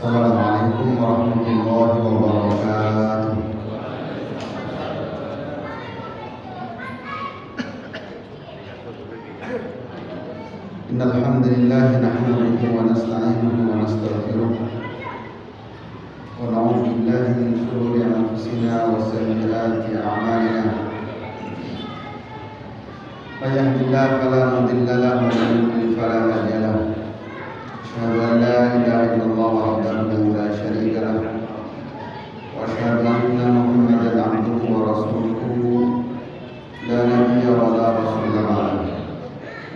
Assalamualaikum warahmatullahi wabarakatuh. Innal hamdalillah nahmaduhu wa nasta'inuhu wa nastaghfiruh wa na'udzu billahi min shururi anfusina wa sayyiati a'malina. May yahdihillahu fala mudilla lahu wa may yudlil fala hadiya lahu. Asyhadu an la ilaha illallah wahdahu la syarika lahu wa asyhadu anna Muhammadan abduhu wa rasuluhu la nabiyya wa la rasula ba'dahu.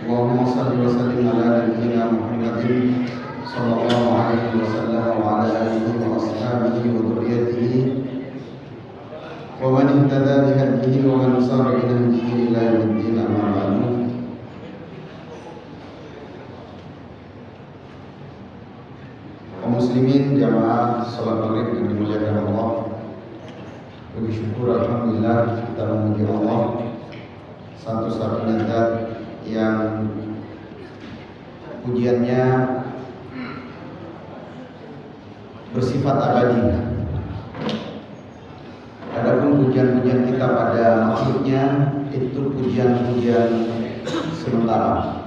Allahumma shalli wa sallim ala nabiyyina Muhammadin sallallahu alaihi wasallam wa ala alihi wa ashabihi wa dhurriyyatihi wa man ihtada bi hadihi wa man sara bi nahjihi ila yaumiddin, amma ba'du. Kaum muslimin jamaah salat maghrib yang dimuliakan Allah, puji syukur alhamdulillah kita memuji Allah satu-satunya zat yang pujiannya bersifat abadi. Adapun pujian-pujian kita pada makhluknya itu pujian-pujian sementara,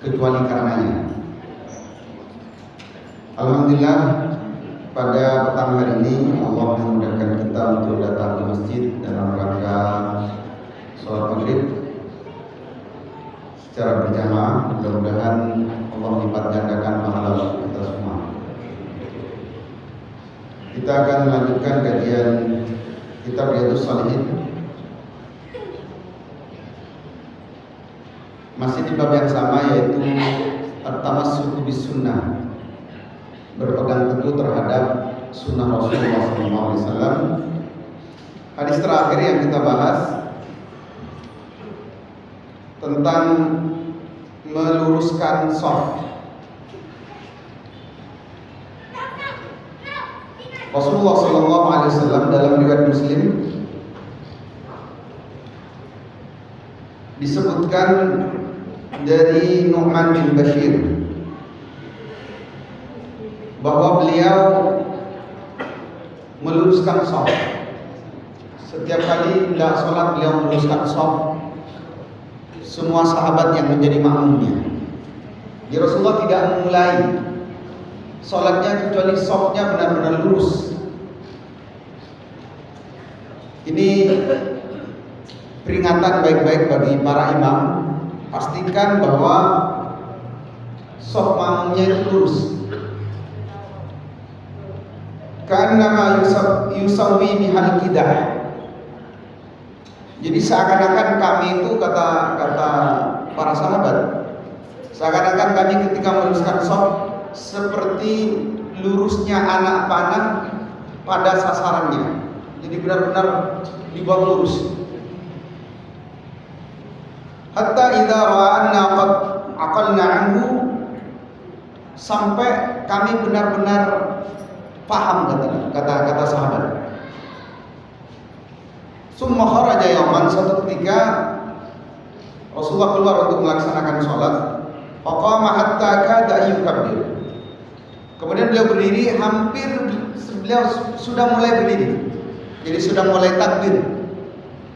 kecuali karenanya. Alhamdulillah pada petang hari ini Allah memudahkan kita untuk datang ke masjid dalam rangka sholat maghrib secara berjamaah. Mudah-mudahan Allah melipat gandakan pahala kita semua. Kita akan melanjutkan kajian kitab Riyadhus Shalihin, masih di bab yang sama, yaitu at-tamassuk bis sunnah, berpegang teguh terhadap sunnah Rasulullah SAW. Hadis terakhir yang kita bahas tentang meluruskan shaf. Rasulullah SAW dalam riwayat Muslim disebutkan dari Nu'man bin Bashir bahwa beliau meluruskan shaf. Setiap kali hendak sholat beliau meluruskan shaf semua sahabat yang menjadi makmumnya. Jadi Rasulullah tidak memulai sholatnya kecuali shafnya benar-benar lurus. Ini peringatan baik-baik bagi para imam. Pastikan bahwa shaf makmumnya itu lurus. Ka'annama yusawi bihal qidah. Jadi seakan-akan kami itu kata para sahabat, seakan-akan kami ketika meluruskan shaf seperti lurusnya anak panah pada sasarannya. Jadi benar-benar dibawa lurus. Hatta idza ra'anna qad aqalna anhu, sampai kami benar-benar paham kata sahabat. Summa kharaja yawman, suatu ketika Rasulullah keluar untuk melaksanakan sholat. Faqama hatta kada yukabbir. Kemudian beliau berdiri, beliau sudah mulai berdiri. Jadi sudah mulai takbir,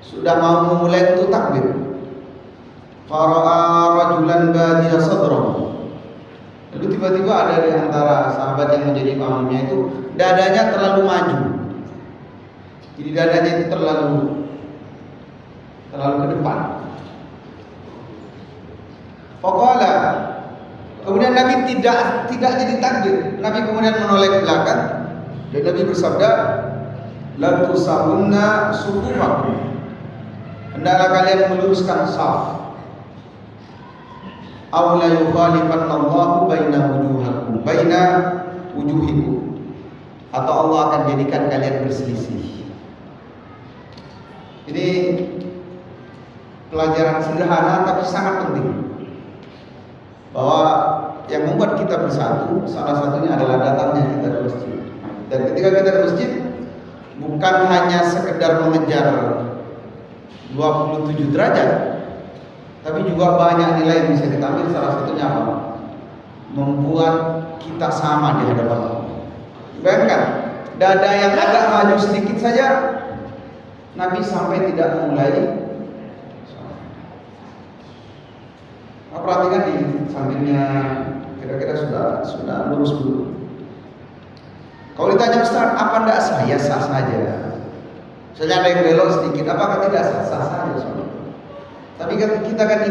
sudah mau memulai untuk takbir. Fara'a rajulan badiya sadrahu. Lalu tiba-tiba ada di antara sahabat yang menjadi imamnya itu dadanya terlalu maju. Jadi dadanya itu terlalu ke depan. Faqala, kemudian Nabi tidak jadi takbir. Nabi kemudian menoleh ke belakang dan Nabi bersabda, la tusawunna sufufakum. Hendaklah kalian meluruskan shaf. Aw la yukhalifanallahu baina wujuhikum. Atau Allah akan jadikan kalian berselisih. Ini pelajaran sederhana tapi sangat penting, bahwa yang membuat kita bersatu salah satunya adalah datangnya kita ke masjid. Dan ketika kita ke masjid, bukan hanya sekedar mengejar 27 derajat, tapi juga banyak nilai yang bisa kita ambil. Salah satunya apa? Membuat kita sama di hadapan Allah. Bayangkan, dada yang agak maju sedikit saja Nabi sampai tidak memulai. Perhatikan di sampingnya, kira-kira sudah lurus dulu. Kalau ditanya Ustaz, apa enggak sah? Ya sah saja. Misalnya ada yang belok sedikit, apakah tidak sah? Sah saja. Tapi kita kan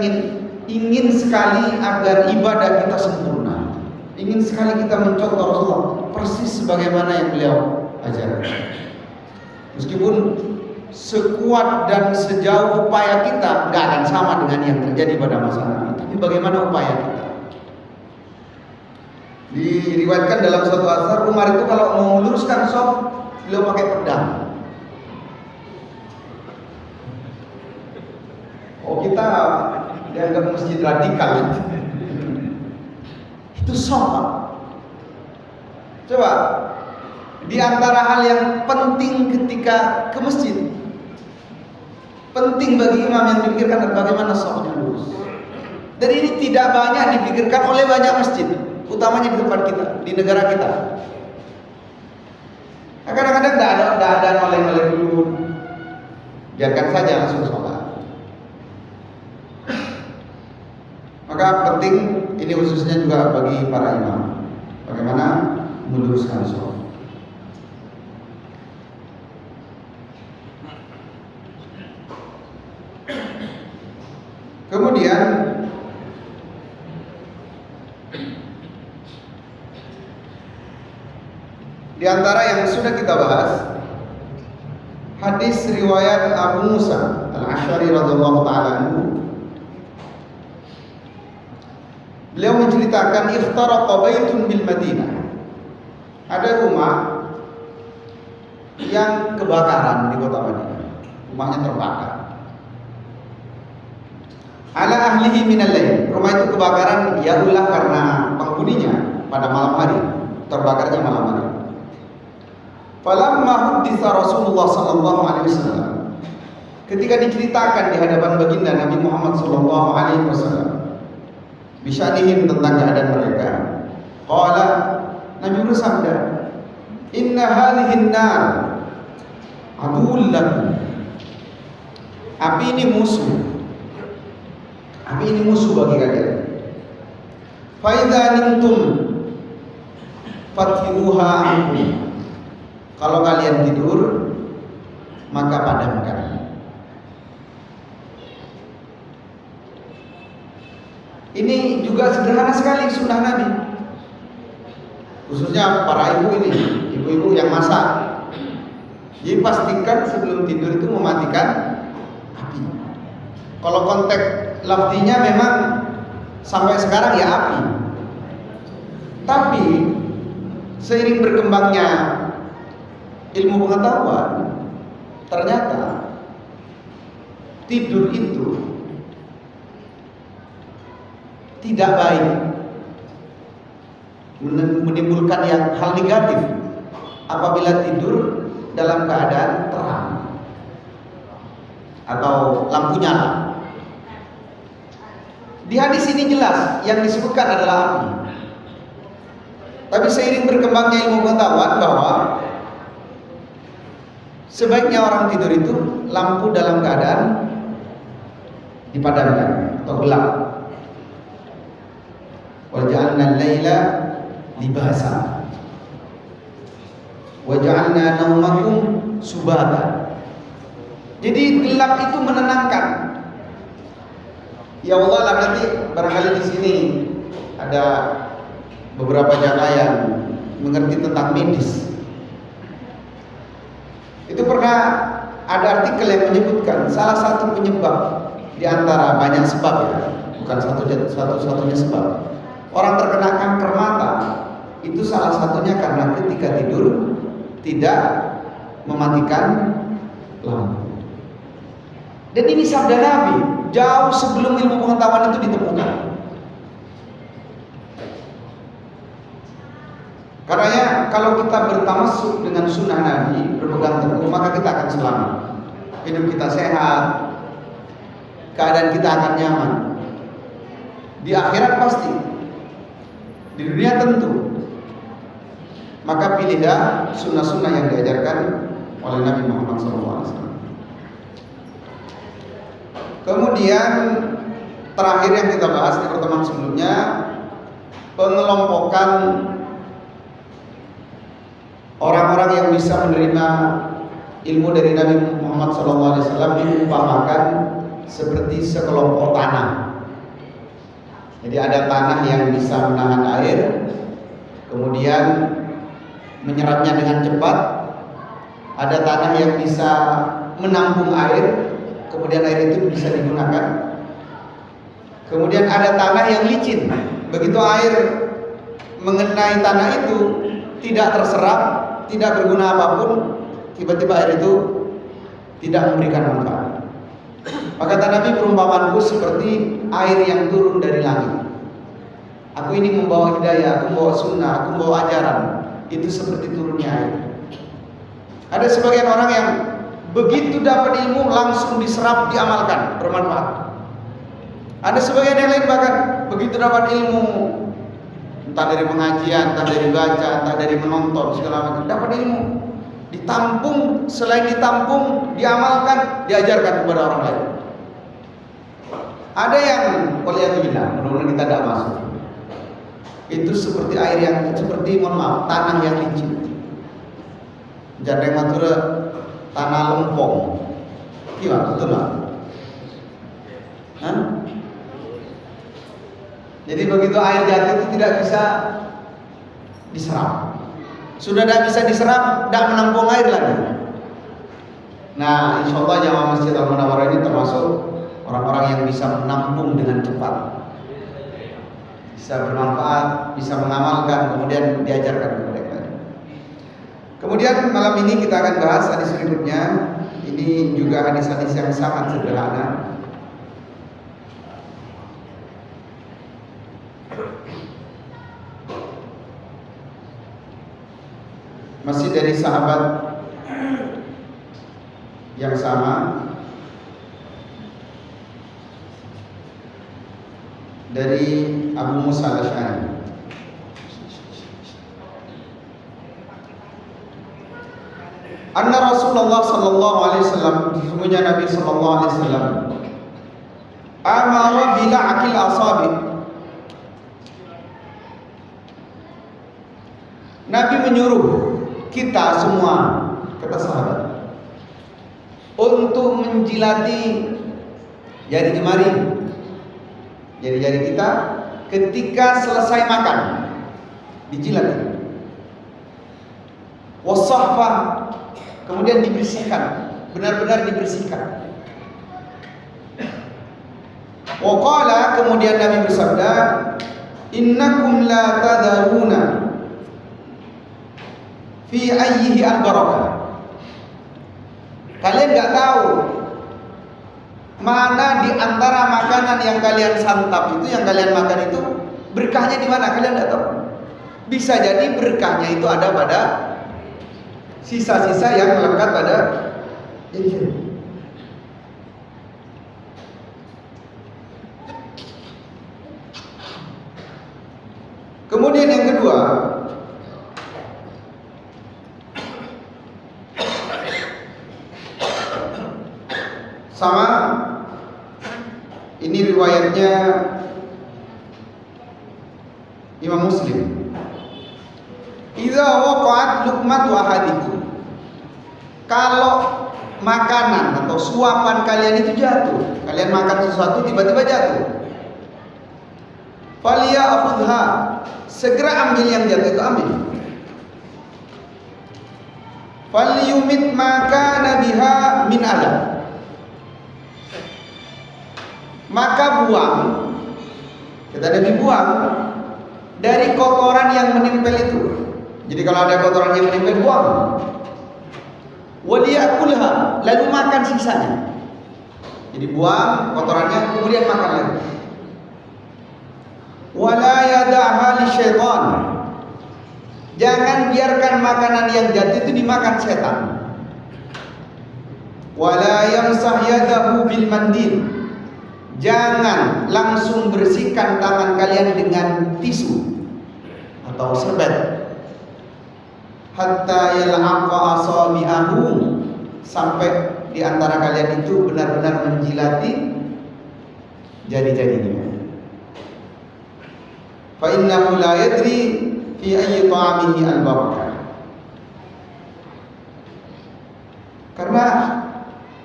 ingin sekali agar ibadah kita sempurna. Ingin sekali kita mencontoh Rasulullah persis sebagaimana yang beliau ajarkan. Meskipun sekuat dan sejauh upaya kita nggak akan sama dengan yang terjadi pada masa Nabi, tapi bagaimana upaya kita? Diriwayatkan dalam suatu asar, Umar itu kalau mau meluruskan shaf, beliau pakai pedang. Oh, kita dianggap masjid radikal. Itu shaf. Coba, di antara hal yang penting ketika ke masjid, penting bagi imam yang dipikirkan bagaimana shafnya lurus. Dan ini tidak banyak dipikirkan oleh banyak masjid, utamanya di tempat kita, di negara kita. Kadang-kadang tidak ada noleh-noleh dulu, biarkan saja langsung sholat. Maka penting ini khususnya juga bagi para imam, bagaimana meluruskan shaf. Kemudian di antara yang sudah kita bahas, hadis riwayat Abu Musa Al-Asy'ari radhiyallahu taala anhu. Beliau menceritakan iftaraqa baitun bil Madinah. Ada rumah yang kebakaran di kota Madinah. Rumahnya terbakar. Ala ahlihi minal lail. Rumah itu kebakaran ya ulah karena penghuninya pada malam hari, terbakarnya malam hari. Falamma hudditsa Rasulullah sallallahu alaihi wasallam, ketika diceritakan di hadapan baginda Nabi Muhammad sallallahu alaihi wasallam bisya'nihim, tentang keadaan mereka, qala, Nabi bersabda, inna hadhihi an-nar aduwwun lakum. Api ini musuh. Api ini musuh bagi kalian. Fa idza nimtum fathiruha ankum. Kalau kalian tidur, maka padamkan. Ini juga sederhana sekali sunnah Nabi. Khususnya para ibu ini, ibu-ibu yang masak. Jadi pastikan sebelum tidur itu mematikan api. Kalau konteks lafzinya memang sampai sekarang ya api. Tapi seiring berkembangnya ilmu pengetahuan, ternyata tidur itu tidak baik, menimbulkan hal negatif apabila tidur dalam keadaan terang atau lampu nyala. Di hadis ini jelas yang disebutkan adalah api. Tapi seiring berkembangnya ilmu pengetahuan bahwa sebaiknya orang tidur itu lampu dalam keadaan dipadamkan atau gelap. Wa ja'alna al-laila libasa wa ja'alna naumakum subata. Jadi gelap itu menenangkan. Ya Allah lah, nanti barangkali di sini ada beberapa jamaah yang mengerti tentang medis. Itu pernah ada artikel yang menyebutkan salah satu penyebab di antara banyak sebab, ya, bukan satu-satunya sebab. Orang terkena kanker mata itu salah satunya karena ketika tidur tidak mematikan lampu. Dan ini sabda Nabi jauh sebelum ilmu pengetahuan itu ditemukan. Karena kalau kita bertamasuk dengan sunnah Nabi, berpegang teguh, maka kita akan selamat. Hidup kita sehat, keadaan kita akan nyaman. Di akhirat pasti, di dunia tentu. maka pilihlah sunnah-sunnah yang diajarkan oleh Nabi Muhammad SAW. Kemudian terakhir yang kita bahas di pertemuan sebelumnya, pengelompokan orang-orang yang bisa menerima ilmu dari Nabi Muhammad SAW diumpamakan seperti sekelompok tanah. Jadi ada tanah yang bisa menahan air, kemudian menyerapnya dengan cepat. Ada tanah yang bisa menampung air, kemudian air itu bisa digunakan. Kemudian ada tanah yang licin. Begitu air mengenai tanah itu tidak terserap, tidak berguna apapun, tiba-tiba air itu tidak memberikan manfaat. Maka kata Nabi, perumpamanku seperti air yang turun dari langit. Aku ini membawa hidayah, aku membawa sunnah, aku membawa ajaran. Itu seperti turunnya air. Ada sebagian orang yang begitu dapat ilmu langsung diserap, diamalkan, bermanfaat. Ada sebagian yang lain bahkan begitu dapat ilmu, entah dari pengajian, entah dari baca, entah dari menonton, segala macam, dapat ilmu, ditampung, selain ditampung, diamalkan, diajarkan kepada orang lain. Ada yang waliyadzubillah, mudah-mudahan kita tidak masuk. Itu seperti air yang seperti, mohon maaf, tanah yang licin. Jadeng matura tanah lempong. Gimana betul lah? Hah? Jadi begitu air jatuh itu tidak bisa diserap. Sudah tidak bisa diserap, tidak menampung air lagi. Nah, insya Allah jamaah Masjid Al-Munawwarah ini termasuk orang-orang yang bisa menampung dengan cepat, bisa bermanfaat, bisa mengamalkan, kemudian diajarkan kepada mereka. Kemudian malam ini kita akan bahas hadis berikutnya. Ini juga hadis-hadis yang sangat sederhana. Masih dari sahabat yang sama, dari Abu Musa al-Asy'ari. Anna Rasulullah sallallahu alaihi wasallam, sesungguhnya Nabi sallallahu alaihi wasallam, amara bila akil asabi. Nabi menyuruh kita semua, kata sahabat, untuk menjilati jari jemari, jari-jari kita ketika selesai makan, dijilat. Wasahfah, kemudian dibersihkan, benar-benar dibersihkan. Waqala, kemudian Nabi bersabda, innakum la tadaruna fi ayyihi al-barakah. Kalian enggak tahu mana di antara makanan yang kalian santap itu, yang kalian makan itu, berkahnya di mana, kalian enggak tahu. Bisa jadi berkahnya itu ada pada sisa-sisa yang melekat pada jari. Kemudian yang kedua, sama, ini riwayatnya Imam Muslim. Idza waqa'at luqmatu ahadikum, kalau makanan atau suapan kalian itu jatuh, kalian makan sesuatu tiba-tiba jatuh, falyakhudha, segera ambil yang jatuh itu, ambil. Falyumit maka nabiha min alam, maka buang, kata Nabi, buang dari kotoran yang menempel itu. Jadi kalau ada kotoran yang menempel, buang. Waliyakulha, lalu makan sisanya. Jadi buang kotorannya, kemudian makan lagi. Wala yada'ha lisyaitan, jangan biarkan makanan yang jatuh itu dimakan setan. Wala yamsah yadahu bil mandil, jangan langsung bersihkan tangan kalian dengan tisu atau serbet. hatta yal'aqa asabi'ahu, sampai di antara kalian itu benar-benar menjilati jari-jarinya. Fa innahu la yadri fi ayyi ta'amihi al-barakah. Karena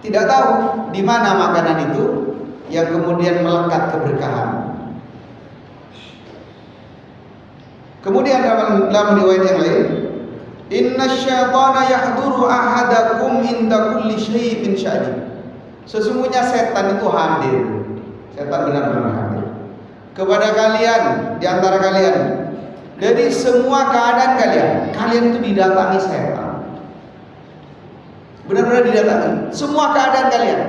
tidak tahu di mana makanan itu yang kemudian melekat keberkahan. Kemudian dalam riwayat yang lain, inna syaitana yahduru ahadakum inda kulli syai'in syadi. Sesungguhnya setan itu hadir. Setan benar-benar hadir kepada kalian, di antara kalian, dari semua keadaan kalian. Kalian itu didatangi setan. Benar-benar didatangi semua keadaan kalian.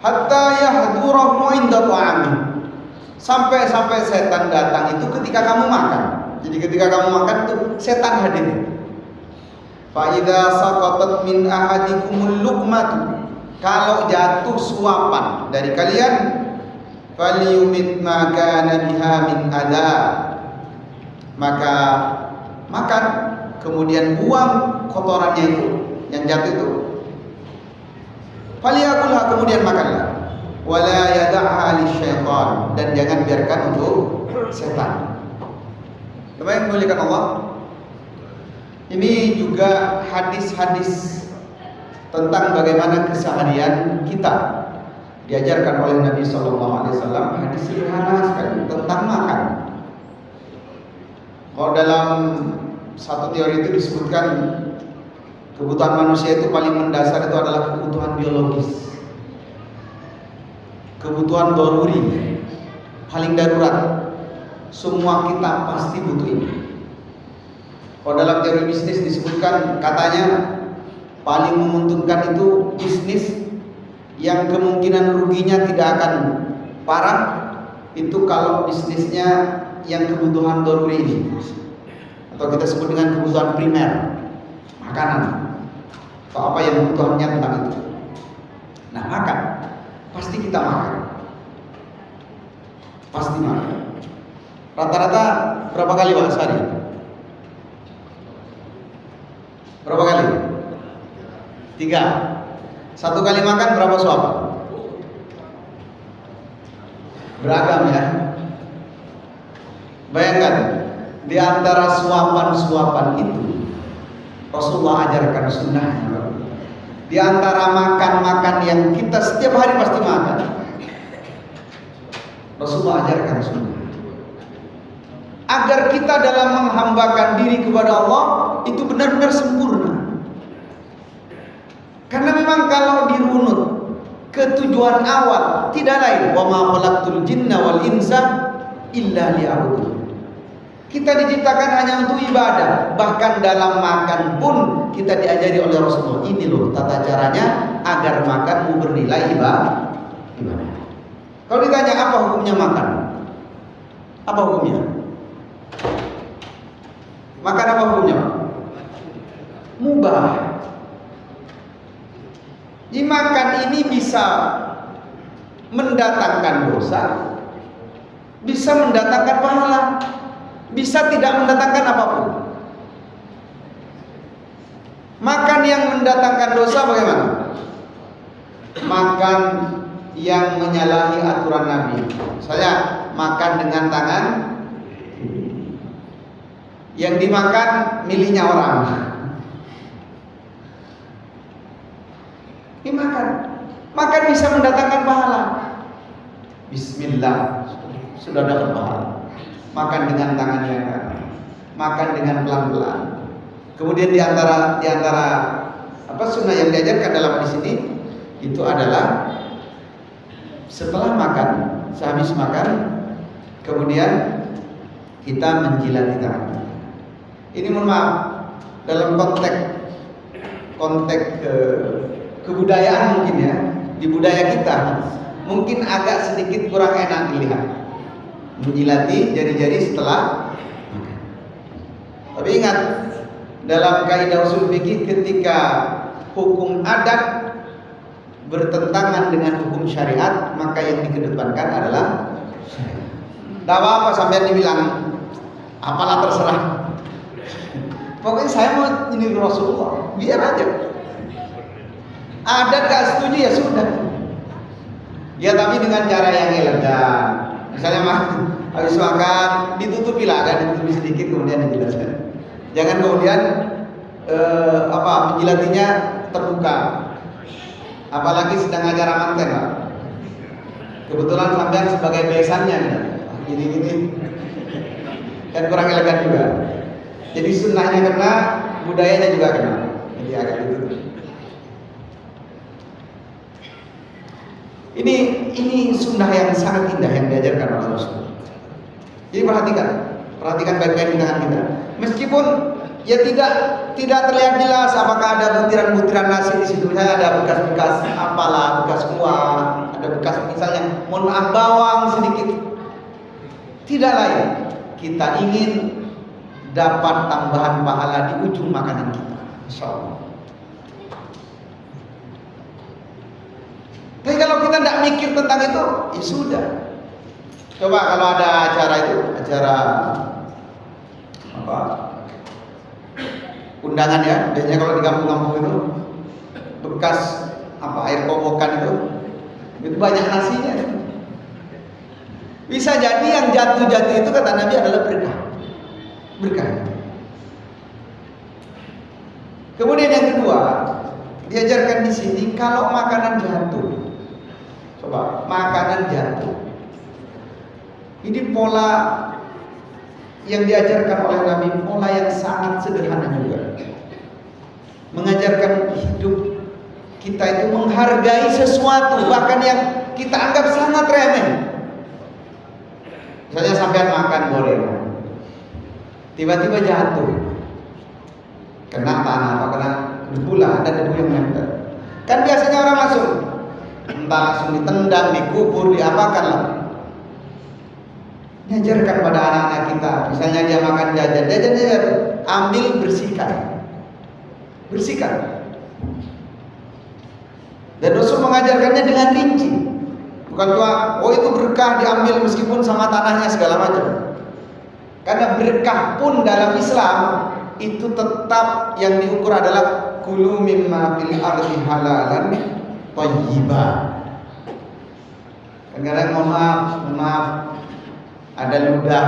Hatta yahdurahu inda ta'ami, sampai setan datang itu ketika kamu makan. Jadi ketika kamu makan tuh setan hadir. Fa idza saqatat min ahadikumul luqmatu, kalau jatuh suapan dari kalian, falyumit ma kana biha min adza, maka makan kemudian buang kotorannya itu yang jatuh itu. Falyakulha, kemudian makanlah. Wala yada'ha lisyaitan, dan jangan biarkan untuk setan. Teman yang dimuliakan Allah, ini juga hadis-hadis tentang bagaimana keseharian kita diajarkan oleh Nabi SAW. Hadis sederhana sekali tentang makan. Kalau dalam satu teori itu disebutkan kebutuhan manusia itu paling mendasar itu adalah kebutuhan biologis, kebutuhan daruri, paling darurat. Semua kita pasti butuh ini. Kalau dalam teori bisnis disebutkan, katanya paling menguntungkan itu bisnis yang kemungkinan ruginya tidak akan parah, itu kalau bisnisnya yang kebutuhan daruri ini, atau kita sebut dengan kebutuhan primer, makanan, atau apa yang kebutuhannya tentang itu. Nah, makan, pasti kita makan, pasti makan. Rata-rata berapa kali Pak sehari? Berapa kali? 3. Satu kali makan berapa suapan? Beragam ya. Bayangkan, di antara suapan-suapan itu Rasulullah ajarkan sunnahnya. Di antara makan-makan yang kita setiap hari pasti makan, Rasulullah ajarkan sunnah. Agar kita dalam menghambakan diri kepada Allah itu benar-benar sempurna. Karena memang kalau dirunut ke tujuan awal tidak lain, wa ma khalaqtul jinna wal insa illa liya'budun. Kita diciptakan hanya untuk ibadah. Bahkan dalam makan pun kita diajari oleh Rasulullah, ini loh tata caranya agar makanmu bernilai ibadah. Kalau ditanya apa hukumnya makan, apa hukumnya? Makan apa hukumnya? Mubah. Makan ini bisa mendatangkan dosa, bisa mendatangkan pahala, bisa tidak mendatangkan apapun. Makan yang mendatangkan dosa bagaimana? Makan yang menyalahi aturan Nabi. Saya makan dengan tangan, yang dimakan milihnya orang. Dimakan, makan bisa mendatangkan pahala. Bismillah, sudah dapat pahala. Makan dengan tangan yang kanan, makan dengan pelan-pelan. Kemudian di antara apa sunnah yang diajarkan dalam hadis ini itu adalah setelah makan, sehabis makan, kemudian kita menjilati tangan. Ini mohon maaf, dalam konteks kebudayaan mungkin ya, di budaya kita mungkin agak sedikit kurang enak dilihat menjilati jari-jari setelah makan. Tapi ingat, dalam kaidah usul fikih ketika hukum adat bertentangan dengan hukum syariat, maka yang dikedepankan adalah syariat. Tak apa-apa sampai dibilang Apalah terserah. Pokoknya saya mau ini Rasulullah, biar aja. Ada gak setuju ya sudah. Ya tapi dengan cara yang elegan. Misalnya habis makan ditutupi lah, kan ditutupi sedikit kemudian dijelaskan. Jangan kemudian menjilatinya terbuka. Apalagi sedang acara manten, Pak. Kebetulan sampean sebagai besannya, gini-gini kan kurang elegan juga. Jadi sunnahnya kena, budayanya juga kena. Jadi agak gitu. Ini sunnah yang sangat indah yang diajarkan oleh Rasul. Jadi perhatikan baik-baik di tangan kita. Meskipun ya tidak terlihat jelas apakah ada butiran-butiran nasi di situ. Misalnya ada bekas-bekas apalah, bekas kuah, ada bekas misalnya mohon maaf bawang sedikit. Tidak lain, kita ingin dapat tambahan pahala di ujung makanan kita. Insyaallah. Tapi kalau kita tidak mikir tentang itu, ya sudah. Coba kalau ada acara undangan ya, biasanya kalau di kampung-kampung itu bekas air kobokan itu banyak nasinya. Bisa jadi yang jatuh-jatuh itu kata Nabi adalah berkah. Kemudian yang kedua, diajarkan di sini kalau makanan jatuh. Coba makanan jatuh. Ini pola yang diajarkan oleh Nabi, pola yang sangat sederhana juga. Mengajarkan hidup kita itu menghargai sesuatu bahkan yang kita anggap sangat remeh. Misalnya sampean makan gorengan, tiba-tiba jatuh, kena tanah atau kena debu lah, ada debu yang nempel. Kan biasanya orang langsung ditendang, dikubur, diapakan lah. Diajarkan pada anak-anak kita, misalnya dia makan jajan, ambil bersihkan. Dan Rasul mengajarkannya dengan rinci. Bukan cuma, itu berkah diambil meskipun sama tanahnya segala macam. Karena berkah pun dalam Islam itu tetap yang diukur adalah kulu mimma fil ardi halalan thayyiban. Kadang-kadang mohon maaf ada ludah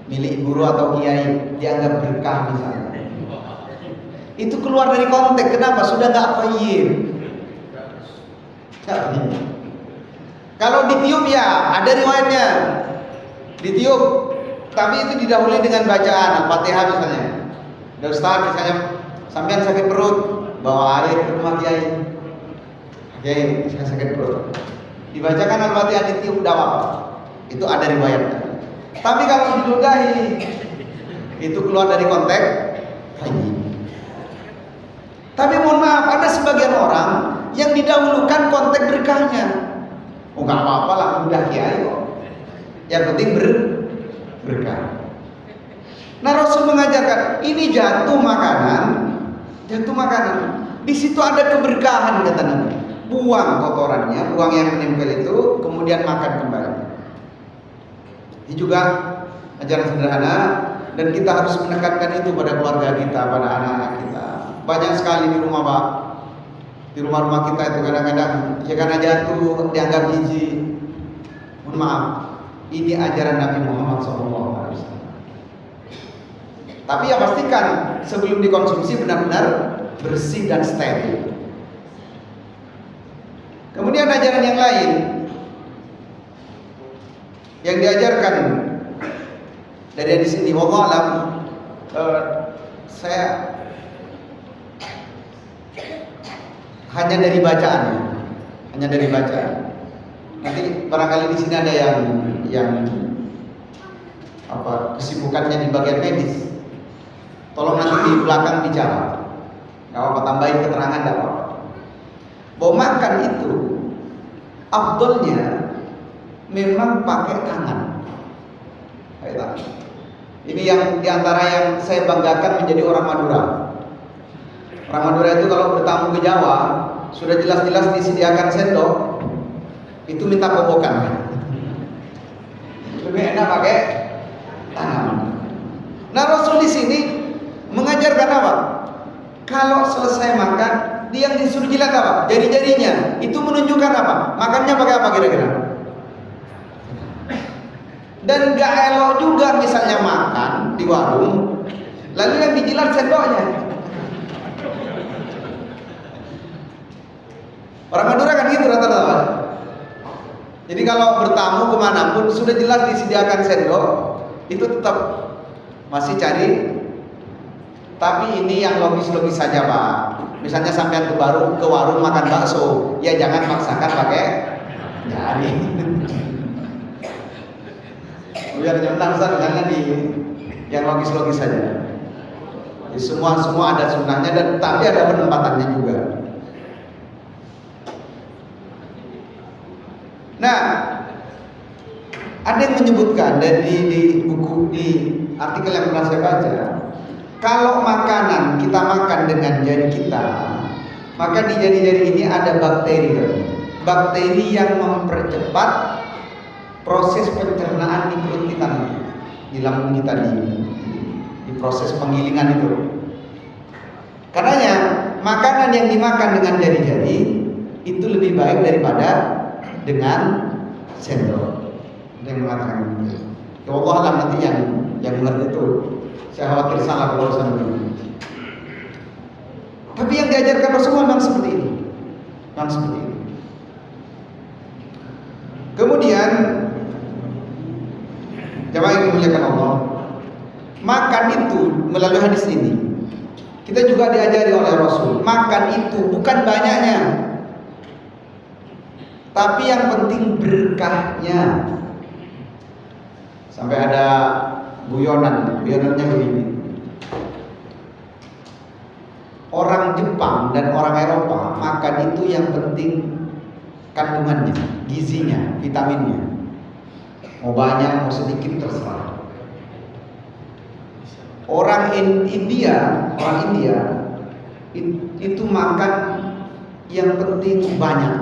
milik guru atau kiai dianggap berkah misalnya. Itu keluar dari konteks. Kenapa? Sudah nggak thayyib. Kalau ditiup ya ada riwayatnya. Ditiup, tapi itu didahului dengan bacaan Al-Fatihah misalnya. Dan Ustaz misalnya sampean sakit perut, bawa air ke rumah kiai. Kiai, saya sakit perut. Dibacakan Al-Fatihah, ditiup dawa. Itu ada riwayatnya. Tapi kalau diludahi, itu keluar dari konteks thayyib. Tapi mohon maaf, ada sebagian orang yang didahulukan konteks berkahnya. Nggak apa-apa lah, udah kiai kok. Yang penting berkah. Nah Rasul mengajarkan, ini jatuh makanan. Di situ ada keberkahan kata Nabi. Buang kotorannya, buang yang menempel itu, kemudian makan kembali. Ini juga ajaran sederhana dan kita harus menekankan itu pada keluarga kita, pada anak-anak kita. Banyak sekali di rumah Pak, di rumah-rumah kita itu kadang-kadang ya karena jatuh dianggap jijik. Mohon maaf, ini ajaran Nabi Muhammad SAW. Tapi ya pastikan sebelum dikonsumsi benar-benar bersih dan steril. Kemudian ajaran yang lain yang diajarkan dari hadis ini, wallahu alam, saya hanya dari bacaan. Nanti barangkali di sini ada yang kesibukannya di bagian medis. Tolong nanti di belakang bicara. Enggak apa-apa, tambahin keterangan enggak apa-apa. Bahwa makan itu afdolnya memang pakai tangan. Ini yang diantara yang saya banggakan menjadi orang Madura. Orang Madura itu kalau bertamu ke Jawa sudah jelas-jelas disediakan sendok, itu minta kobokan. Lebih enak pakai tangan. Nah, Rasul di sini mengajarkan apa? Kalau selesai makan, dia yang disuruh jilat apa? Jari-jarinya. Itu menunjukkan apa? Makannya pakai apa kira-kira? Dan gak elok juga misalnya makan di warung, lalu yang dijilat sendoknya. Orang Madura kan gitu rata-rata. Jadi kalau bertamu kemanapun sudah jelas disediakan sendok, itu tetap masih cari. Tapi ini yang logis-logis saja Pak. Misalnya sampai ke warung makan bakso, ya jangan paksakan pakai jari. Biar nyenang jangan di yang logis-logis saja. Jadi semua ada sunnahnya dan tapi ada penempatannya juga. Nah, ada yang menyebutkan dan di buku di artikel yang pernah saya baca, kalau makanan kita makan dengan jari kita, maka di jari-jari ini ada bakteri yang mempercepat proses pencernaan di perut kita, di lambung kita, di proses penggilingan itu. Karenanya makanan yang dimakan dengan jari-jari itu lebih baik daripada dengan sendok. Ada yang mengatakan begitu. Ya Allah lah nanti yang mengerti itu. Saya khawatir salah kalau urusan begini. Tapi yang diajarkan Rasulullah memang seperti ini. Kemudian jemaah yang dimuliakan Allah, makan itu melalui hadis ini kita juga diajari oleh Rasul. Makan itu bukan banyaknya, tapi yang penting berkahnya. Sampai ada guyonannya begini. Orang Jepang dan orang Eropa makan itu yang penting kandungannya, gizinya, vitaminnya. Mau banyak, mau sedikit terserah. Orang India itu makan yang penting banyak.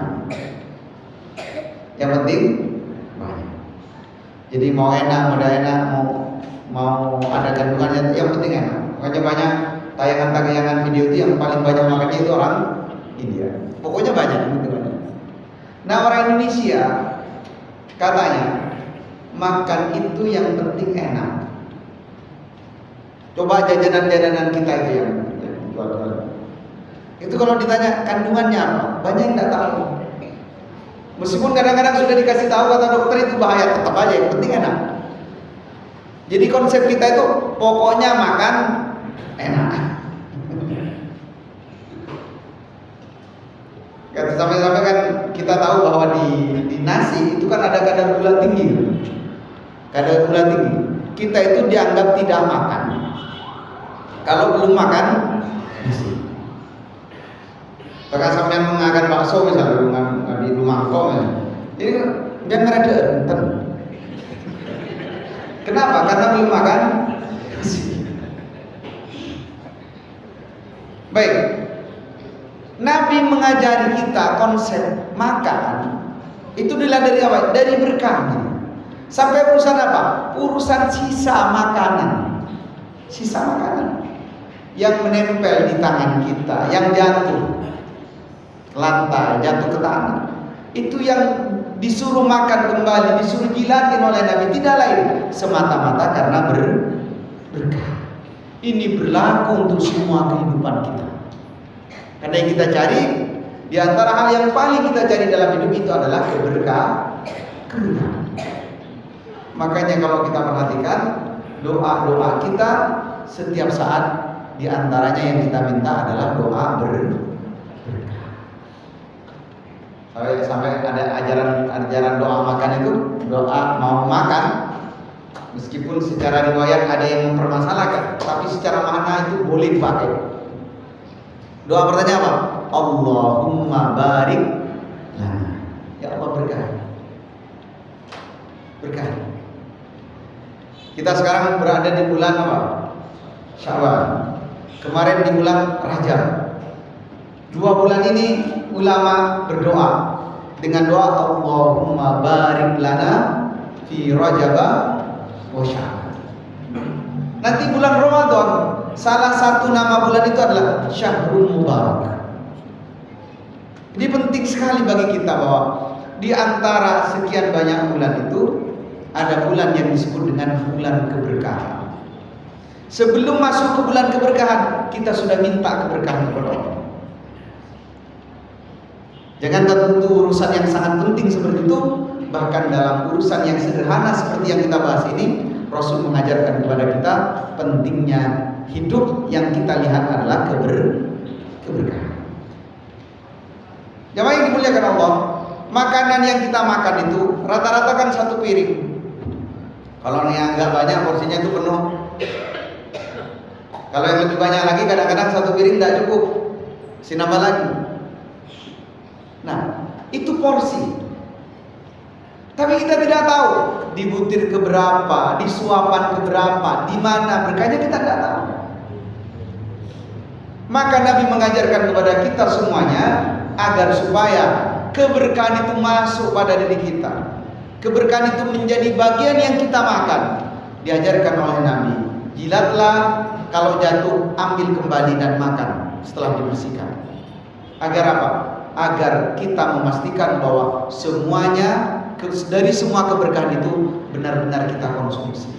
Yang penting banyak. Jadi mau enak, mau ada kandungannya, yang penting enak. Makanya banyak tayangan-tayangan video itu yang paling banyak makannya itu orang India. Pokoknya banyak. Nah, orang Indonesia katanya makan itu yang penting enak. Coba jajanan-jajanan kita itu yang jual-jual. Itu kalau ditanya kandungannya apa, banyak yang tidak tahu. Meskipun kadang-kadang sudah dikasih tahu kata dokter itu bahaya, tetap aja yang penting enak. Jadi konsep kita itu pokoknya makan enak. Sampai-sampai kan kita tahu bahwa di nasi itu kan ada kadar gula tinggi. Kita itu dianggap tidak makan kalau belum makan nasi. Bahkan sampai mengakan bakso misalnya di rumah kong, ini jangan ada enten. Kenapa? Karena belum makan nasi. Baik, Nabi mengajari kita konsep makan itu dari apa? Dari berkahnya. Sampai urusan apa? Urusan sisa makanan yang menempel di tangan kita, yang jatuh ke lantai, jatuh ke tanah, itu yang disuruh makan kembali, disuruh jilatin oleh Nabi, tidak lain semata-mata karena berkah. Ini berlaku untuk semua kehidupan kita. Karena yang kita cari, di antara hal yang paling kita cari dalam hidup itu adalah keberkahan. Makanya kalau kita perhatikan doa-doa kita setiap saat, di antaranya yang kita minta adalah doa berkah. Sampai ada ajaran doa makan itu, doa mau makan, meskipun secara riwayat ada yang mempermasalahkan, tapi secara makna itu boleh dipakai. Doa pertanyaan apa? Allahumma barik lana. Ya Allah berkah. Kita sekarang berada di bulan apa? Syawal. Kemarin di bulan Rajab. 2 bulan ini ulama berdoa dengan doa Allahumma barik lana fi Rajab wa Sya'ban. Nanti bulan Ramadan, salah satu nama bulan itu adalah Syahrul Mubarak. Ini penting sekali bagi kita bahwa di antara sekian banyak bulan itu ada bulan yang disebut dengan bulan keberkahan. Sebelum masuk ke bulan keberkahan, kita sudah minta keberkahan kepada Allah. Jangan tentu urusan yang sangat penting seperti itu, bahkan dalam urusan yang sederhana seperti yang kita bahas ini, Rasul mengajarkan kepada kita pentingnya hidup yang kita lihat adalah keberkahan. Jamaah yang dimuliakan Allah, makanan yang kita makan itu rata-rata kan satu piring. Kalau yang agak banyak porsinya itu penuh. Kalau yang lebih banyak lagi kadang-kadang satu piring tidak cukup, sinambah lagi. Nah, itu porsi. Tapi kita tidak tahu di butir keberapa, di suapan keberapa, di mana berkahnya kita tidak tahu. Maka Nabi mengajarkan kepada kita semuanya agar supaya keberkahan itu masuk pada diri kita. Keberkahan itu menjadi bagian yang kita makan. Diajarkan oleh Nabi, jilatlah, kalau jatuh ambil kembali dan makan setelah dibersihkan. Agar apa? Agar kita memastikan bahwa semuanya, dari semua keberkahan itu benar-benar kita konsumsi.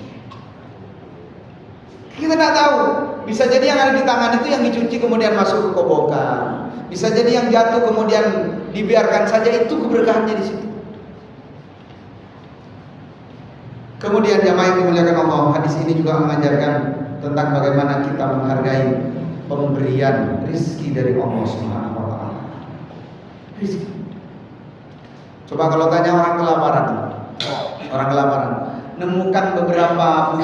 Kita tidak tahu, bisa jadi yang ada di tangan itu yang dicuci kemudian masuk ke kobokan. Bisa jadi yang jatuh kemudian dibiarkan saja, itu keberkahannya di situ. Kemudian jamaah yang dimuliakan Allah, hadis ini juga mengajarkan tentang bagaimana kita menghargai pemberian rizki dari Allah Subhanahu wa taala. Rizki. Coba kalau tanya orang kelaparan, nemukan beberapa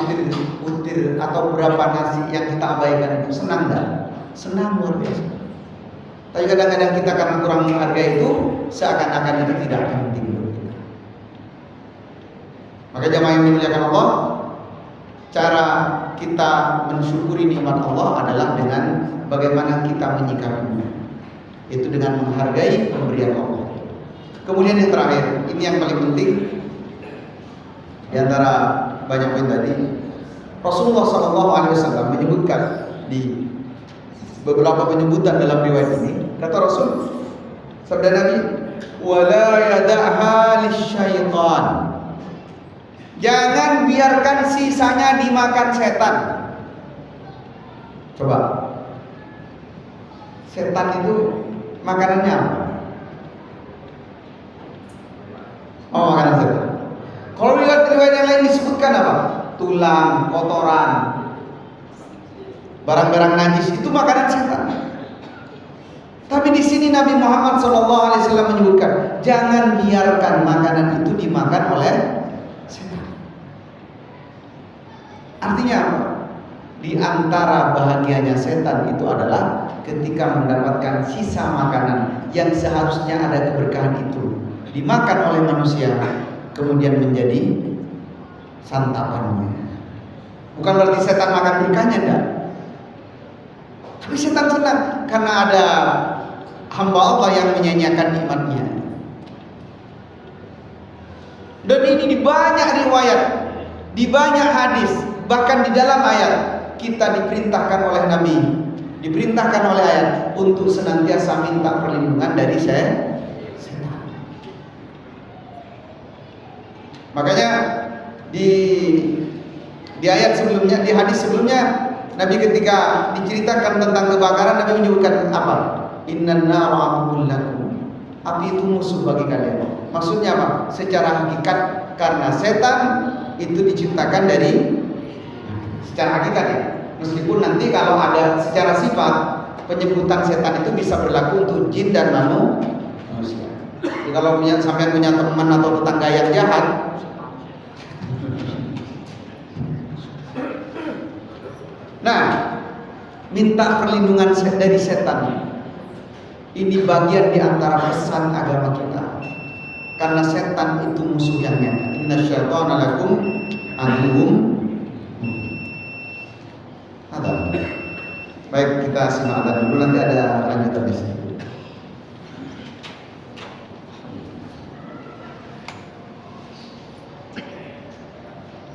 butir atau beberapa nasi yang kita abaikan itu, senang enggak? Senang, luar biasa. Tapi kadang-kadang kita karena kurang menghargai itu, seakan-akan itu tidak penting. Maka jamaah yang dimuliakan Allah, cara kita mensyukuri nikmat Allah adalah dengan bagaimana kita menyikapinya. Itu dengan menghargai pemberian Allah. Kemudian yang terakhir, ini yang paling penting di antara banyak poin tadi, Rasulullah SAW menyebutkan di beberapa penyebutan dalam riwayat ini, kata Rasul, sabda Nabi, wala yada'ha lisyaitan. Jangan biarkan sisanya dimakan setan. Coba, setan itu makanannya apa? Oh, makanan setan. Kalau lihat riwayat yang lain disebutkan apa? Tulang, kotoran, barang-barang najis, itu makanan setan. Tapi di sini Nabi Muhammad SAW menyebutkan, jangan biarkan makanan itu dimakan oleh setan. Artinya apa? Di antara bahagianya setan itu adalah ketika mendapatkan sisa makanan yang seharusnya ada keberkahan itu dimakan oleh manusia, kemudian menjadi santapannya. Bukan berarti setan makan berkahnya, enggak. Tapi setan senang karena ada hamba Allah yang menyanyiakan nikmatnya. Dan ini di banyak riwayat, di banyak hadis, bahkan di dalam ayat kita diperintahkan oleh Nabi, diperintahkan oleh ayat untuk senantiasa minta perlindungan dari setan. Makanya di ayat sebelumnya, di hadis sebelumnya, Nabi ketika diceritakan tentang kebakaran, Nabi menyebutkan apa? Innan nara aduwwun lakum. Api itu musuh bagi kalian. Maksudnya apa? Secara hakikat, karena setan itu diciptakan dari, secara hakikat ya. Meskipun nanti kalau ada secara sifat, penyebutan setan itu bisa berlaku untuk jin dan manusia. Jadi kalau sampai punya teman atau tetangga yang jahat, nah, minta perlindungan dari setan. Ini bagian di antara pesan agama kita. Karena setan itu musuh yang nyata. Innasyaitonal lakum aduwwun. Ada. Baik, kita simak ada dulu, nanti ada lanjutan di sini.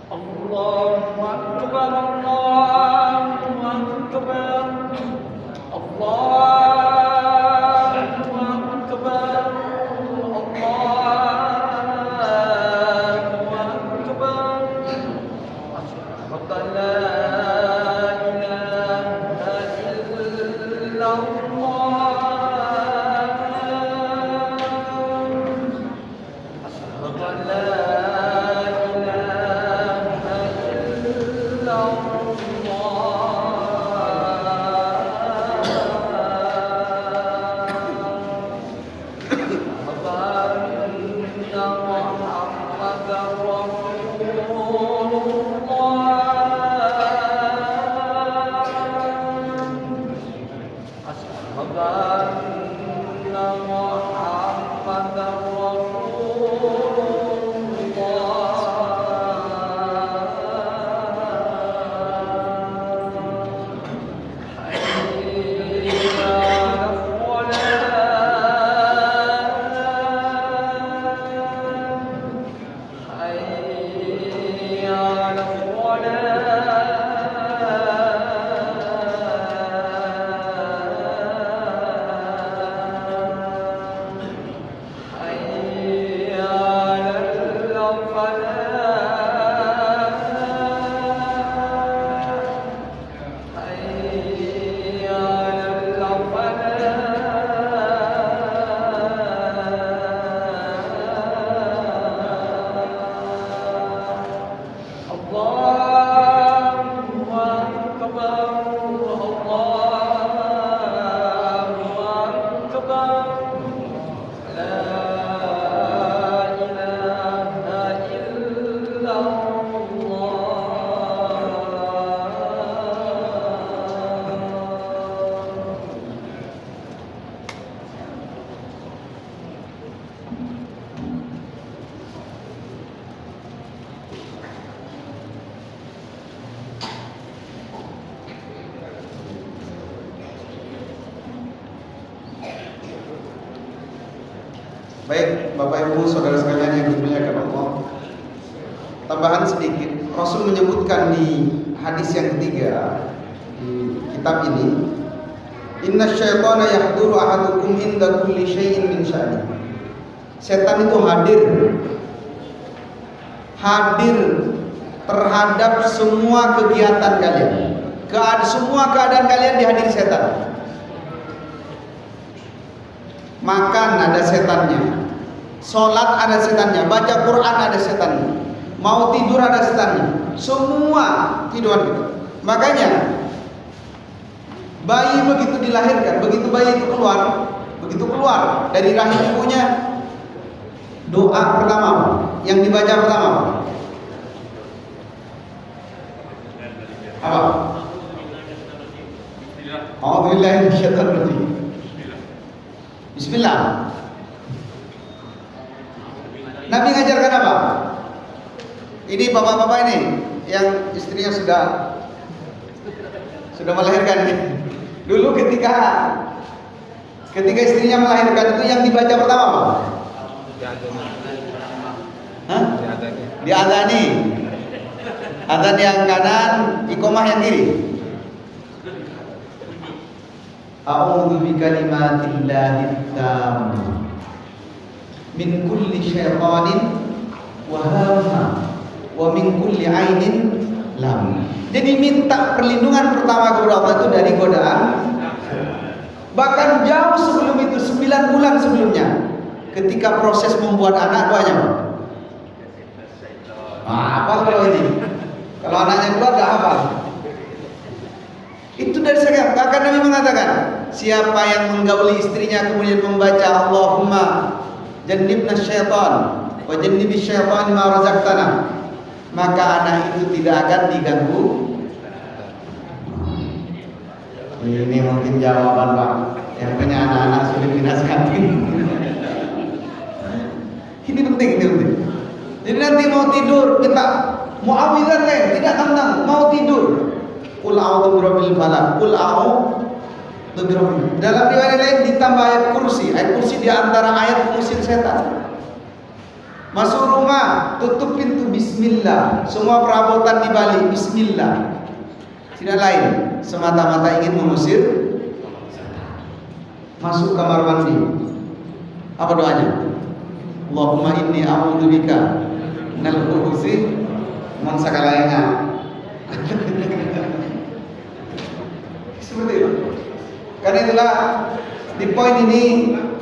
Allahu Akbar, Allahu Baik, Bapak Ibu, saudara sekalian yang dimuliakan Allah. Tambahan sedikit, Rasul menyebutkan di hadis yang ketiga di kitab ini, Inna syaitana yahduru ahadukum inda kulli syai'in min sya'ni. Setan itu hadir terhadap semua kegiatan kalian. Semua keadaan kalian dihadiri setan. Makan ada setannya, sholat ada setannya, baca Quran ada setannya, mau tidur ada setannya, semua tiduran gitu. Makanya bayi begitu dilahirkan, begitu bayi itu keluar dari rahim ibunya, doa pertama yang dibaca pertama apa? A'udzubillahi minasyaitonir rajim. Bismillah. Nabi ngajarkan apa? Ini bapak-bapak ini yang istrinya sudah melahirkan ini. Dulu ketika istrinya melahirkan itu yang dibaca pertama apa? Diadzani. Adzan yang kanan, iqomah yang kiri. A'udzu bikalimatillahi tammah min kulli syaitanin wa hamma wa min kulli ainin lam. Jadi minta perlindungan pertama kepada Allah itu dari godaan. Bahkan jauh sebelum itu, 9 bulan sebelumnya, ketika proses membuat anak, doanya apa kalau ini? Kalau anaknya keluar gak hafal. Itu dari sekarang. Bahkan Nabi mengatakan, siapa yang menggauli istrinya kemudian membaca Allahumma jannibna syaitan wa jannibi syaitan ma razaqtana, maka anak itu tidak akan diganggu. Ini mungkin jawaban Pak yang punya anak-anak sulit dinasihati. Ini penting. Jadi nanti mau tidur minta muawwidzatain, tidak tenang, mau tidur qul a'udzu birabbil falaq, qul a'udzu birabbil. Dalam riwayat lain ditambah ayat kursi. Ayat kursi di antara ayat mengusir setan. Masuk rumah, tutup pintu bismillah. Semua perabotan dibalik bismillah. Tidak lain, semata-mata ingin mengusir. Masuk kamar mandi. Apa doanya? Allahumma inni a'udzubika minal khubuthi wal sakalaina. Seperti itu. Karena itulah di poin ini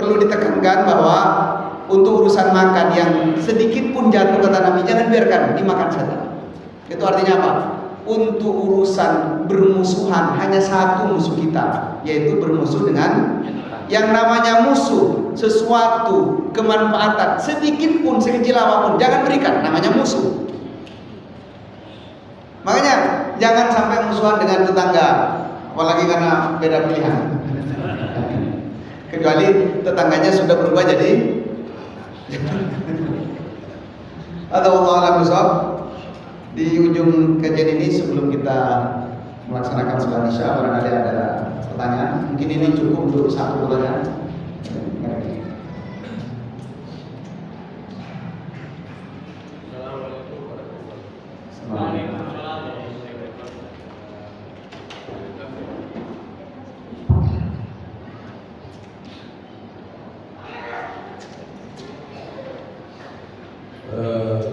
perlu ditekankan bahwa untuk urusan makan yang sedikit pun jatuh kata Nabi, jangan biarkan dimakan setan. Itu artinya apa? Untuk urusan bermusuhan hanya satu musuh kita, yaitu bermusuh dengan yang namanya musuh, sesuatu kemanfaatan sedikit pun sekecil apapun jangan berikan, namanya musuh. Makanya jangan sampai musuhan dengan tetangga, apalagi karena beda pilihan. Kecuali tetangganya sudah berubah jadi atau Allah alam bisawab. Di ujung kajian ini sebelum kita melaksanakan sholat isya, barangkali ada pertanyaan. Mungkin ini cukup untuk satu pertanyaan.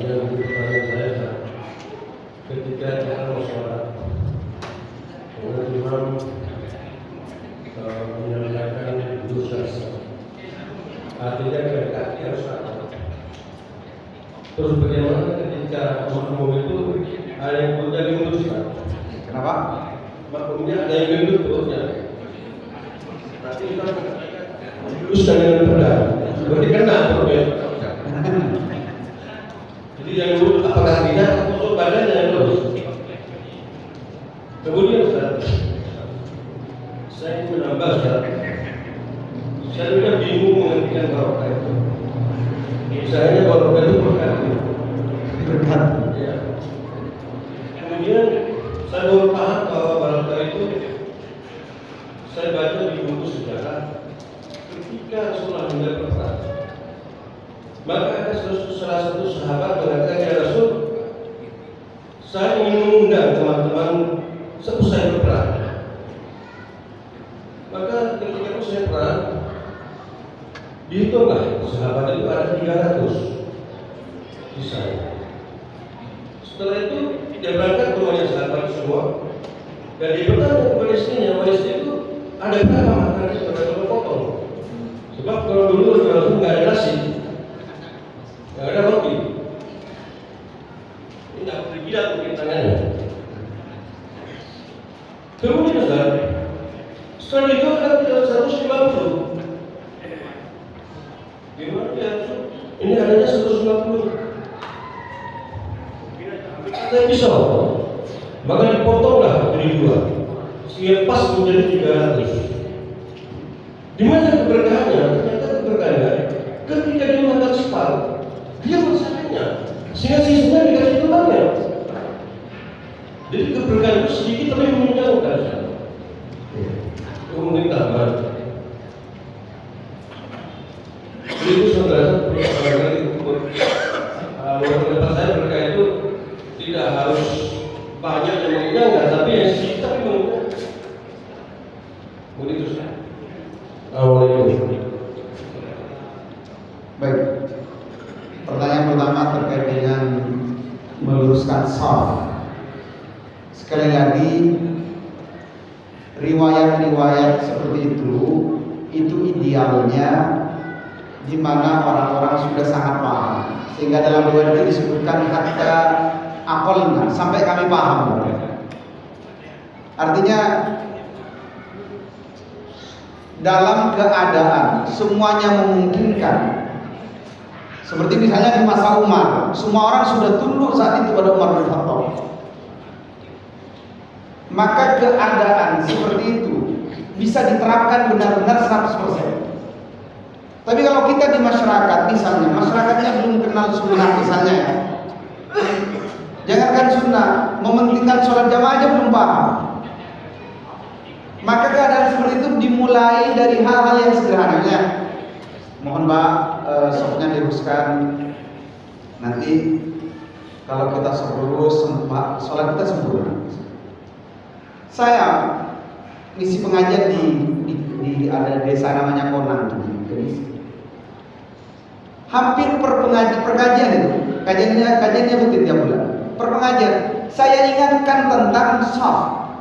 Yang pertanyaan saya, ketika kita mau sholat, kemudian imam menyampaikan dosa, artinya kaki harus angkat. Terus bagaimana ketika makmum itu ada yang perutnya diunduskan? Kenapa? Makmumnya ada yang gendut perutnya. Nanti kita luruskan dengan benar. Berarti kena perutnya. Jadi yang lurus apakah tidak atau badannya yang lurus. Kemudian Ustaz, saya ingin menambah Ustaz. Saya sudah bingung menghentikan barokah itu. Misalnya barokah itu berkat. Ya. Kemudian saya baru paham bahwa barokah itu saya baca di buku sejarah ketika Rasulullah meninggal perang. Maka ada salah satu sahabat mengatakan, ya Rasul, saya ingin mengundang teman-teman seusai berperang. Maka ketika usai perang, dihitunglah sahabat itu ada 300 di sana. Setelah itu dia berangkat ke rumahnya sahabat semua, dan dia bertanya kepada istrinya, istri itu ada berapa makanan sebagai potong? Sebab kalau dulu langsung nggak ada nasi, nggak ada roti. Ini nggak boleh bilang mungkin tangannya. Kemudian setelah itu ada 150. Gimana ya? Ini adanya 150. Saya pisau, maka dipotonglah dari 2 sehingga pas menjadi 300. Di mana keberkahannya? Ternyata keberkahannya ketika dia makan separuh, dia masakannya sehingga sisanya dikasih temannya. Jadi keberkahan itu sedikit tapi menyenangkan. Kemudian tambah. Itu saudara, pendapat saya berkah itu tidak harus banyak yang menyenangkan, tapi yang sedikit tapi menyenangkan. Begitu saja. Baik. Pertanyaan pertama terkait dengan meluruskan shaf. Sekali lagi, riwayat-riwayat seperti itu idealnya di mana orang-orang sudah sangat paham, sehingga dalam riwayat itu disebutkan hatta aqalna, sampai kami paham. Artinya dalam keadaan semuanya memungkinkan, seperti misalnya di masa Umar, semua orang sudah tunduk saat itu pada Umar bin Khattab, maka keadaan seperti itu bisa diterapkan benar-benar 100%. Tapi kalau kita di masyarakat, misalnya masyarakatnya belum kenal sunnah, misalnya jangankan sunnah, mementingkan sholat jamaah aja belum paham, maka keadaan seperti itu dimulai dari hal-hal yang sederhananya. Mohon Pak, softnya diluruskan. Nanti kalau kita lurus, sholat kita sempurna. Saya ngisi pengajian di ada desa namanya Konang, hampir per kajian itu, kajiannya rutin tiap bulan. Per pengajian saya ingatkan tentang shaf.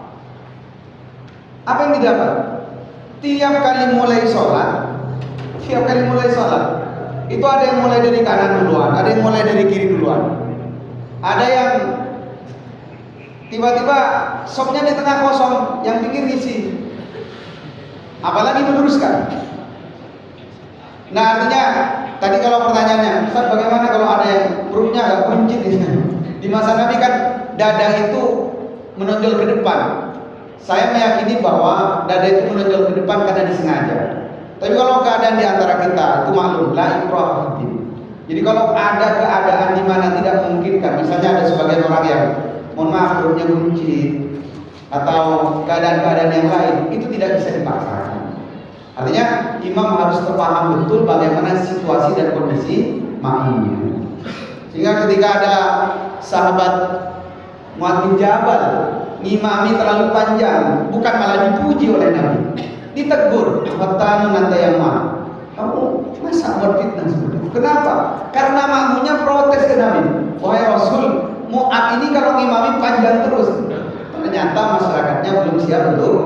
Apa yang didapat? Tiap kali mulai sholat, itu ada yang mulai dari kanan duluan, ada yang mulai dari kiri duluan, ada yang tiba-tiba sopnya di tengah kosong, yang pinggir ngisi, apalagi meneruskan. Nah, artinya tadi kalau pertanyaannya, Ustaz, bagaimana kalau ada yang perutnya agak buncit di masa Nabi kan dada itu menonjol ke depan. Saya meyakini bahwa dada itu menonjol ke depan karena disengaja. Tapi kalau keadaan di antara kita itu maklum, la ikraha fiddin. Jadi kalau ada keadaan di mana tidak memungkinkan, misalnya ada sebagian orang yang mohon maaf perutnya buncit atau keadaan-keadaan yang lain, itu tidak bisa dipaksakan. Artinya imam harus terpaham betul bagaimana situasi dan kondisi makmumnya. Sehingga ketika ada sahabat Mu'adz bin Jabal ngimami terlalu panjang, bukan malah dipuji oleh Nabi, ditegur, "Fatanu nantayama." Kamu masa buat fitnah seperti itu? Kenapa? Karena makmumnya protes ke Nabi. wahai Rasul, Mu'ad ini kalau ngimami panjang terus. Ternyata masyarakatnya belum siap untuk.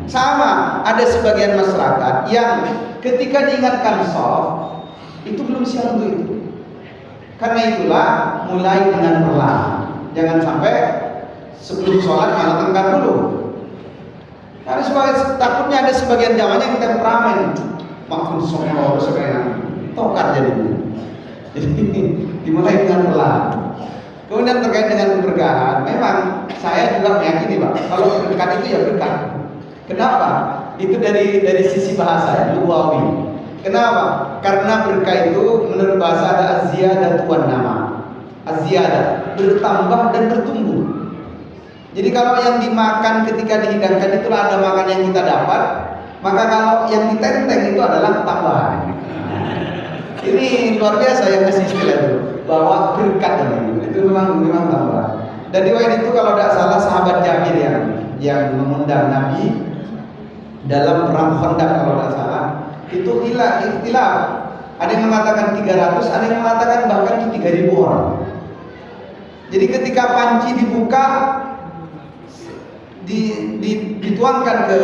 Sama, ada sebagian masyarakat yang ketika diingatkan shaf itu belum siap untuk itu. Karena itulah mulai dengan perlahan. Jangan sampai sebelum sholat malah tengkar dulu. Karena takutnya ada sebagian jamaahnya yang temperamen, makin songol sekarang tokar jadi. Dimulai dengan perlahan. Kemudian terkait dengan keberkahan, memang saya juga meyakini Pak, kalau berkah itu ya berkah. Kenapa? Itu dari sisi bahasa lugawi. Kenapa? Karena berkah itu menurut bahasa ada az-ziyadah tuan nama. Az-ziyadah bertambah dan bertumbuh. Jadi kalau yang dimakan ketika dihidangkan itulah ada makan yang kita dapat, maka kalau yang ditenteng itu adalah tambahan. Ini luar biasa yang kasih istilah itu, bahwa berkat itu memang tambahan. Dan riwayat itu kalau tidak salah sahabat Jabir yang mengundang Nabi dalam perang Khandaq kalau tidak salah, itu ikhtilaf. Ada yang mengatakan 300, ada yang mengatakan bahkan 3.000 orang. Jadi ketika panci dibuka, dituangkan ke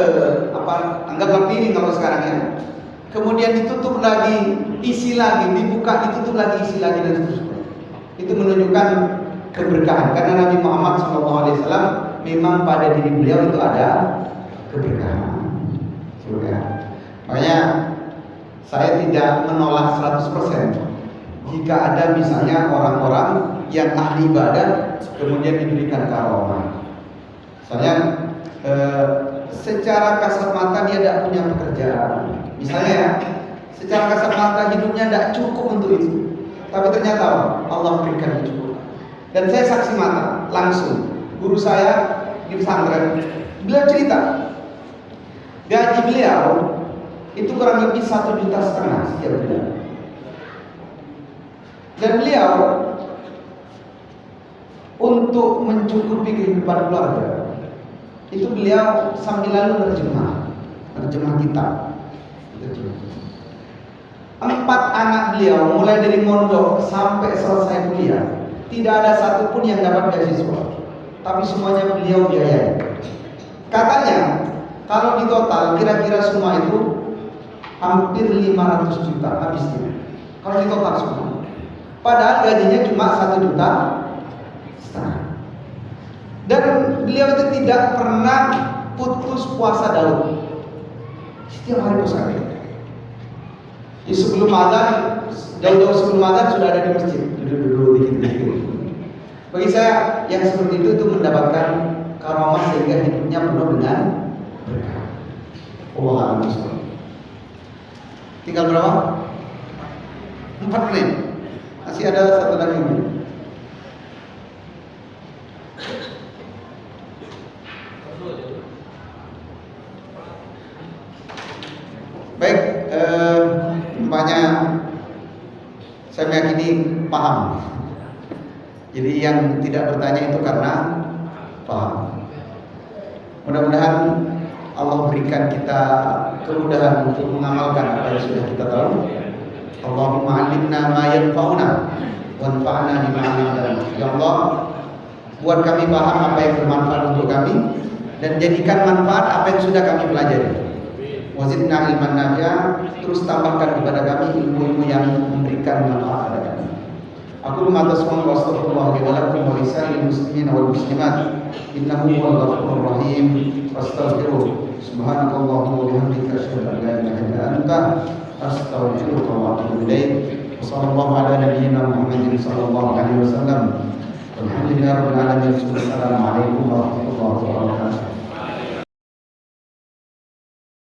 anggaplah piring kalau sekarang ya. Kemudian ditutup lagi, isi lagi, dibuka, ditutup lagi, isi lagi dan seterusnya. Itu menunjukkan keberkahan karena Nabi Muhammad SAW memang pada diri beliau itu ada keberkahan. Makanya saya tidak menolak 100% jika ada misalnya orang-orang yang ahli ibadah kemudian diberikan karomah. Misalnya secara kasat mata dia tidak punya pekerjaan. Misalnya secara kasat mata hidupnya tidak cukup untuk itu. Tapi ternyata Allah berikan cukup. Dan saya saksi mata langsung. Guru saya di pesantren, beliau cerita gaji beliau itu kurang lebih 1,5 juta setiap bulan. Dan beliau untuk mencukupi kehidupan keluarga itu beliau sambil lalu terjemah kitab. 4 anak beliau mulai dari mondok sampai selesai kuliah tidak ada satupun yang dapat beasiswa, tapi semuanya beliau biayai. Katanya kalau di total kira-kira semua itu hampir 500 juta habisnya. Kalau di total semua. Padahal gajinya cuma 1,5 juta. Dan beliau itu tidak pernah putus puasa Daud. Setiap hari puasa. Sebelum azan, jauh-jauh sebelum azan sudah ada di masjid. Duduk dikit. Bagi saya yang seperti itu mendapatkan karomah sehingga hidupnya penuh dengan berkah. Allah Akbar. Tinggal berapa? 4 menit. Masih ada 1 lagi. Baik, nampaknya saya meyakini paham. Jadi yang tidak bertanya itu karena paham. Mudah-mudahan Allah berikan kita kemudahan untuk mengamalkan apa yang sudah kita tahu. Allahumma 'allimna ma yanfa'una wanfa'na bima 'allamtana. Ya Allah, buat kami paham apa yang bermanfaat untuk kami dan jadikan manfaat apa yang sudah kami pelajari. Wazidna ilman nafi'a, terus tambahkan kepada kami ilmu-ilmu yang memberikan manfaat kepada kami. Aku mengataskan wassalamualaikum warahmatullahi wabarakatuh wa lisa'il muslimin wal muslimat innahu huwal ghafurur rahim fastaghfiruh. Subhanakallahumma wa bihamdika asyhadu an la ilaha illa anta astaghfiruka wa atubu ilaik. Wassallallahu ala nabiyyina Muhammadin sallallahu alaihi wasallam. Walhamdulillahirabbil alamin. Wassalamualaikum warahmatullahi wabarakatuh.